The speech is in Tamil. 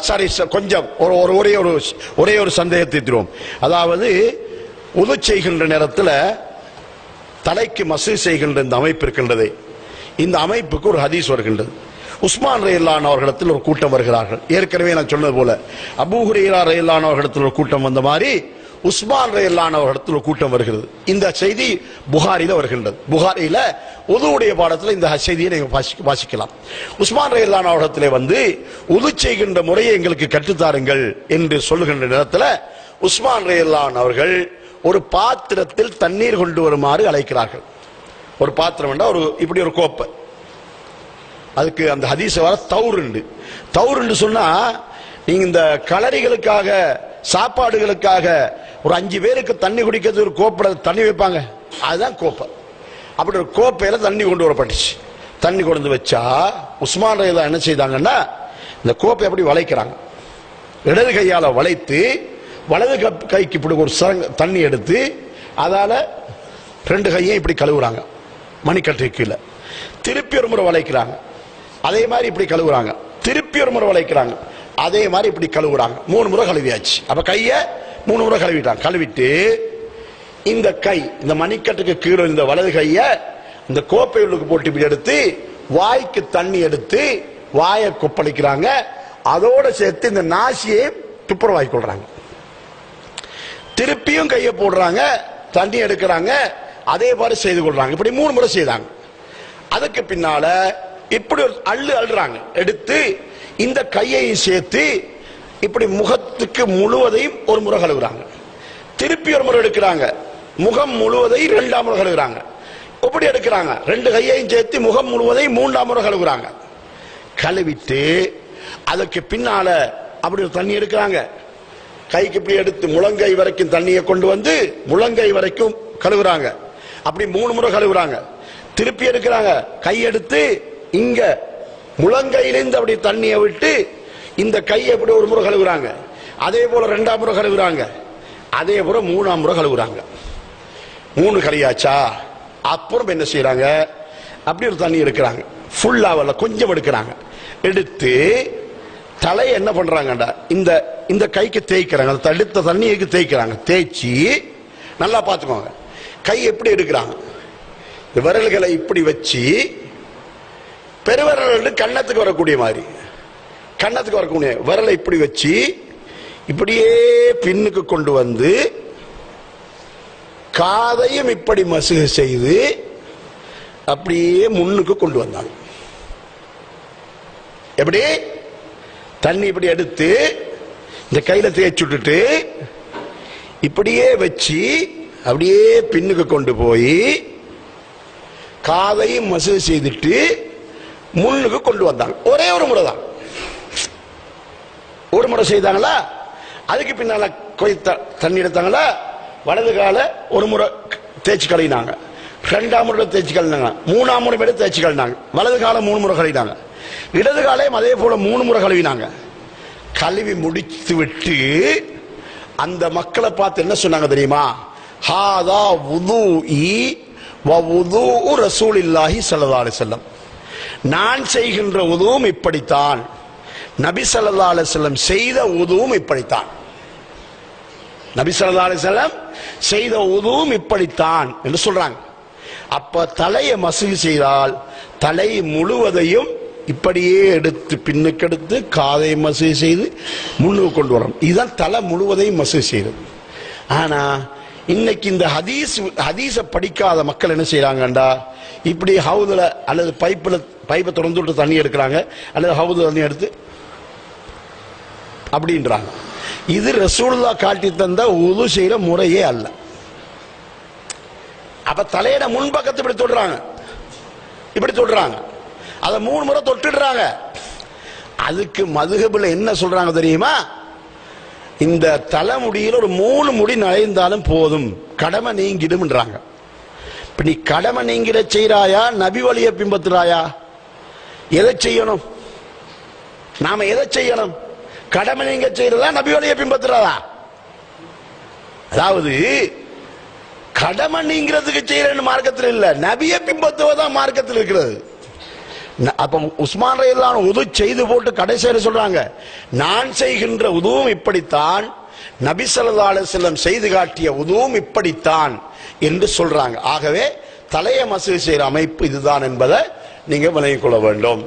சரி கொஞ்சம் ஒரே ஒரு சந்தேகத்தை தீர்வோம். அதாவது உது செய்கின்ற நேரத்தில் தலைக்கு மசூ செய்கின்ற இந்த அமைப்பு இருக்கின்றது. இந்த அமைப்புக்கு ஒரு ஹதீஸ் வருகின்றது. உஸ்மான் ரலியல்லாஹு அவர்களிடத்தில் ஒரு கூட்டம் வருகிறார்கள். ஏற்கனவே நான் சொன்னது போல அபூ ஹுரைரா ரலியல்லாஹு அவர்களிடத்தில் ஒரு கூட்டம் வந்த மாதிரி உஸ்மான் ரலியல்லாஹு அவர்களிடத்தில் ஒரு கூட்டம் வருகிறது. இந்த செய்தி புகாரில வருகின்றது. புகாரில உதுவுடைய பாடத்தில் இந்த செய்தியை நீங்க வாசிக்கலாம். உஸ்மான் ரலியல்லாஹு அவர்களிடத்திலே வந்து உது செய்கின்ற முறையை எங்களுக்கு கற்றுத்தாருங்கள் என்று சொல்லுகின்ற நேரத்தில் உஸ்மான் ரலியல்லாஹு அவர்கள் ஒரு பாத்திரத்தில் தண்ணீர் கொண்டு வருமாறு அழைக்கிறார்கள். ஒரு பாத்திரம் என்றால் இப்படி ஒரு கோப்பை, அதுக்கு அந்த ஹதீஸ் வர தௌருண்டு சொன்னா நீங்க இந்த களரிகளுக்காக சாப்பாடுகளுக்காக ஒரு 5 பேருக்கு தண்ணி குடிக்கிறது ஒரு கோப்பை தண்ணி வைப்பாங்க, அதுதான் கோப்பை. அப்படி ஒரு கோப்பையில தண்ணி கொண்டு வரப்பட்டுச்சு. தண்ணி கொண்டு வச்சா உஸ்மான் ரலியல்லாஹு என்ன செய்தாங்கன்னா இந்த கோப்பை அப்படி வளைக்கிறாங்க. இடது கையால வளைத்து வலது கைக்கு இப்படி ஒரு தண்ணி எடுத்து அதால 2 கையை இப்படி கழுவுறாங்க. மணிக்கட்டை கீழே திருப்பி ஒரு முறை வளைக்கிறாங்க, அதே மாதிரி இப்படி கழுவுறாங்க. திருப்பி ஒரு முறை வளைக்கிறாங்க, அதே மாதிரி இப்படி கழுவுறாங்க. 3 முறை கழுவியாச்சு. அப்ப கைய 3 முறை கழுவிட்டாங்க. கழுவிட்டு இந்த கை இந்த மணிக்கட்டுக்கு கீழே இந்த வலது கைய இந்த கோப்பை உள்ளுக்கு போட்டு இப்படி எடுத்து வாய்க்கு தண்ணி எடுத்து வாயை கொப்பளிக்கிறாங்க. அதோட சேர்த்து இந்த நாசியை துப்புரவாய் கொள்றாங்க. திருப்பியும் கையை போடுறாங்க, தண்ணி எடுக்கிறாங்க, அதே மாதிரி செய்து கொள்றாங்க. இப்படி 3 முறை செய்தாங்க. அதுக்கு பின்னால இப்படி ஒரு அள்ளுறாங்க. எடுத்து இந்த கையையும் சேர்த்து இப்படி முகத்துக்கு முழுவதையும் ஒரு முறை கழுவுறாங்க. திருப்பி ஒரு முறை எடுக்கிறாங்க, முகம் முழுவதையும் 2ஆம் முறை கழுவுறாங்க. இப்படி எடுக்கிறாங்க, 2 கையையும் சேர்த்து முகம் முழுவதையும் 3ஆம் முறை கழுவுறாங்க. கழுவிட்டு அதுக்கு பின்னால அப்படி ஒரு தண்ணி எடுக்கிறாங்க. கைக்கு இப்படி எடுத்து முழங்கை வரைக்கும் தண்ணியை கொண்டு வந்து முழங்கை வரைக்கும் கழுவுறாங்க. அப்படி 3 முறை கழுவுறாங்க. திருப்பி எடுக்கிறாங்க, கை எடுத்து இங்க முழங்கையிலிருந்து அப்படி தண்ணியை விட்டு இந்த கையை எப்படி ஒரு முறை கழுவுறாங்க. அதே போல 2ஆம் முறை கழுவுறாங்க. அதே போல 3ஆம் முறை கழுவுறாங்க. 3 கழியாச்சா அப்புறம் என்ன செய்யறாங்க, அப்படி ஒரு தண்ணி எடுக்கிறாங்க. ஃபுல்லா வரல, கொஞ்சம் எடுக்கிறாங்க. எடுத்து தலையை என்ன பண்றாங்கடா இந்த இந்த கைக்கு தேய்க்கிறாங்க. தடுத்த தண்ணிக்கு தேய்க்கிறாங்க. தேய்ச்சி நல்லா பார்த்துக்கோங்க. கை எப்படி எடுக்கிறாங்க, விரல்களை இப்படி வச்சு பெருவிரல் கன்னத்துக்கு வரக்கூடிய மாதிரி, கன்னத்துக்கு வரக்கூடிய விரலை இப்படி வச்சு இப்படியே பின்னுக்கு கொண்டு வந்து காதையும் இப்படி மசுகு செய்து அப்படியே முன்னுக்கு கொண்டு வந்தாங்க. எப்படி தண்ணி இப்படி எடுத்து இந்த கையில தேய்ச்சி விட்டுட்டு இப்படியே வச்சு அப்படியே பின்னுக்கு கொண்டு போய் காதையும் மசுகு செய்துட்டு முன்னுக்கு கொண்டு வந்தாங்க. ஒரே ஒரு முறை தான், ஒரு முறை செய்தாங்களா. அதுக்கு பின்னால தண்ணி எடுத்தாங்களா, வலது கால ஒரு முறை தேய்ச்சி கழுவினாங்க, 2ஆம் முறை தேய்ச்சி கழுவினாங்க, 3ஆம் முறை எடுத்து தேய்ச்சி கழுவினாங்க. வலது காலம் 3 முறை கழுவினாங்க. இடது காலையும் அதே போல 3 முறை கழுவினாங்க. கழுவி முடித்து விட்டு அந்த மக்களை பார்த்து என்ன சொன்னாங்க தெரியுமா, ஹாதா வுதுஇ வ வுதுஉ ரசூலில்லாஹி ஸல்லல்லாஹு அலைஹி வஸல்லம், நான் செய்கின்ற உதுவும் இப்படித்தான், நபி ஸல்லல்லாஹு அலைஹி வஸல்லம் செய்த உதுவும் இப்படித்தான், நபி ஸல்லல்லாஹு அலைஹி வஸல்லம் செய்த உதுவும் இப்படித்தான் என்று சொல்றாங்க. அப்ப தலையை மசுகு செய்தால் தலை முழுவதையும் இப்படியே எடுத்து பின்னுக்கு எடுத்து காதை மசுகு செய்து முன்னுக்கு கொண்டு வரணும். இதுதான் தலை முழுவதையும் மசுகு செய்யறது. ஆனா இன்னைக்கு இந்த ஹதீஸ படிக்காத மக்கள் என்ன செய்யறாங்கண்டா, இப்படி ஹவுதுல அல்லது பைப்பை திறந்து விட்டு தண்ணி எடுக்கிறாங்க, அல்லது ஹவுது தண்ணி எடுத்து அப்படின்றாங்க. இது ரசூலுல்லாஹ் காட்டி தந்த உது செய்யற முறையே அல்ல. அப்ப தலையிட முன்பக்கத்தை இப்படி தொடுறாங்க, இப்படி தொடுறாங்க, அதை 3 முறை தொட்டுடுறாங்க. அதுக்கு மதுஹபுல என்ன சொல்றாங்க தெரியுமா, இந்த தலைமுடியில் ஒரு 3 முடி நனைந்தாலும் போதும், கடமை நீங்கிடும்ன்றாங்க. இப்ப நீ கடமை நீங்கிட செய்யறாயா, நபி வழியை பின்பற்றுறாயா? எதை செய்யணும்? நாம எதை செய்யணும்? கடமை நீங்க செய்யறதா, நபி வழியை பின்பற்றுறதா? அதாவது கடமை நீங்கிறதுக்கு செய்யறேன்னு மார்க்கத்தில் இல்ல, நபியை பின்பற்றுவதான் மார்க்கத்தில் இருக்கிறது. அப்ப உஸ்மான் ரலியல்லாஹு உது செய்து போட்டு கடைசியில் சொல்றாங்க, நான் செய்கின்ற உதுவும் இப்படித்தான், நபி ஸல்லல்லாஹு அலைஹி வஸல்லம் செய்து காட்டிய உதுவும் இப்படித்தான் என்று சொல்றாங்க. ஆகவே தலையை மசூ செய்கிற அமைப்பு இதுதான் என்பதை நீங்க விளங்கிக் கொள்ள வேண்டும்.